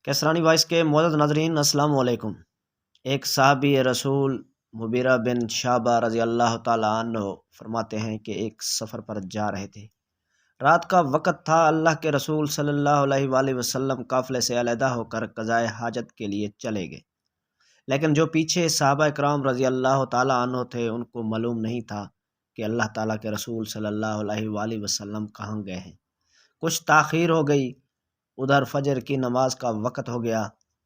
کیسرانی voice کے معزز ناظرین السلام علیکم۔ ایک صحابی رسول مبیرہ بن شعبہ رضی اللہ تعالیٰ عنہ فرماتے ہیں کہ ایک سفر پر جا رہے تھے۔ رات کا وقت تھا۔ اللہ کے رسول صلی اللہ علیہ وآلہ وسلم قافلے سے علیحدہ ہو کر قضائے حاجت کے لیے چلے گئے، لیکن جو پیچھے صحابہ کرام رضی اللہ تعالیٰ عنہ تھے ان کو معلوم نہیں تھا کہ اللہ تعالیٰ کے رسول صلی اللہ علیہ وآلہ وسلم کہاں گئے ہیں۔ کچھ تاخیر ہو گئی، ادھر فجر کی نماز کا وقت ہو گیا۔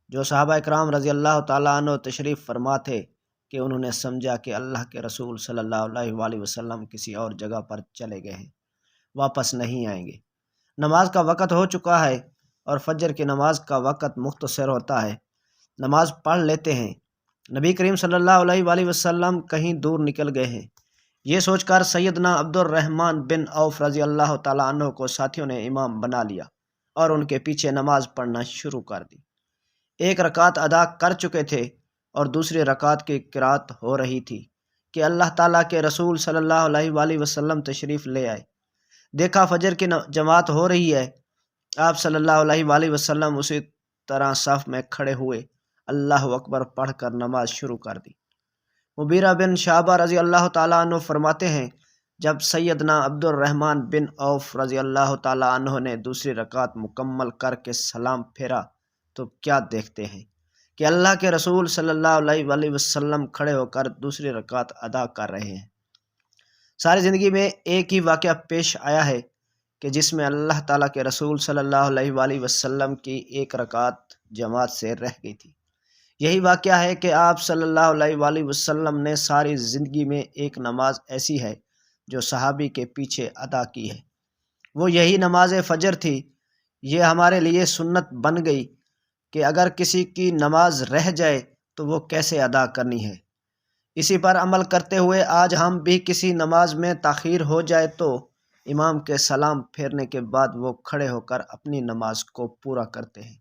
جو صحابہ اکرام رضی اللہ تعالیٰ عنہ تشریف فرما تھے کہ انہوں نے سمجھا کہ اللہ کے رسول صلی اللہ علیہ وآلہ وسلم کسی اور جگہ پر چلے گئے ہیں، واپس نہیں آئیں گے۔ نماز کا وقت ہو چکا ہے اور فجر کی نماز کا وقت مختصر ہوتا ہے، نماز پڑھ لیتے ہیں۔ نبی کریم صلی اللہ علیہ وآلہ وسلم کہیں دور نکل گئے ہیں، یہ سوچ کر سیدنا عبد الرحمن بن عوف رضی اللہ تعالیٰ عنہ کو ساتھیوں نے امام بنا لیا اور ان کے پیچھے نماز پڑھنا شروع کر دی۔ ایک رکعت ادا کر چکے تھے اور دوسری رکعت کی قرات ہو رہی تھی کہ اللہ تعالیٰ کے رسول صلی اللہ علیہ وآلہ وسلم تشریف لے آئے۔ دیکھا فجر کی جماعت ہو رہی ہے، آپ صلی اللہ علیہ وآلہ وسلم اسی طرح صف میں کھڑے ہوئے، اللہ اکبر پڑھ کر نماز شروع کر دی۔ مبیرہ بن شعبہ رضی اللہ تعالیٰ عنہ فرماتے ہیں جب سیدنا عبد الرحمن بن عوف رضی اللہ تعالیٰ عنہ نے دوسری رکعت مکمل کر کے سلام پھیرا تو کیا دیکھتے ہیں کہ اللہ کے رسول صلی اللہ علیہ وآلہ وسلم کھڑے ہو کر دوسری رکعت ادا کر رہے ہیں۔ ساری زندگی میں ایک ہی واقعہ پیش آیا ہے کہ جس میں اللہ تعالیٰ کے رسول صلی اللہ علیہ وآلہ وسلم کی ایک رکعت جماعت سے رہ گئی تھی۔ یہی واقعہ ہے کہ آپ صلی اللہ علیہ وآلہ وسلم نے ساری زندگی میں ایک نماز ایسی ہے جو صحابی کے پیچھے ادا کی ہے، وہ یہی نماز فجر تھی۔ یہ ہمارے لیے سنت بن گئی کہ اگر کسی کی نماز رہ جائے تو وہ کیسے ادا کرنی ہے۔ اسی پر عمل کرتے ہوئے آج ہم بھی کسی نماز میں تاخیر ہو جائے تو امام کے سلام پھیرنے کے بعد وہ کھڑے ہو کر اپنی نماز کو پورا کرتے ہیں۔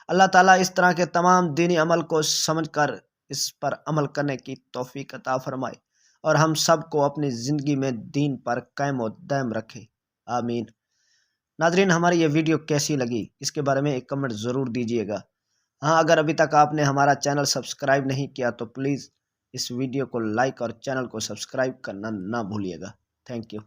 اللہ تعالیٰ اس طرح کے تمام دینی عمل کو سمجھ کر اس پر عمل کرنے کی توفیق عطا فرمائے اور ہم سب کو اپنی زندگی میں دین پر قائم و دائم رکھے، آمین۔ ناظرین، ہماری یہ ویڈیو کیسی لگی اس کے بارے میں ایک کمنٹ ضرور دیجیے گا۔ ہاں، اگر ابھی تک آپ نے ہمارا چینل سبسکرائب نہیں کیا تو پلیز اس ویڈیو کو لائک اور چینل کو سبسکرائب کرنا نہ بھولیے گا۔ Thank you.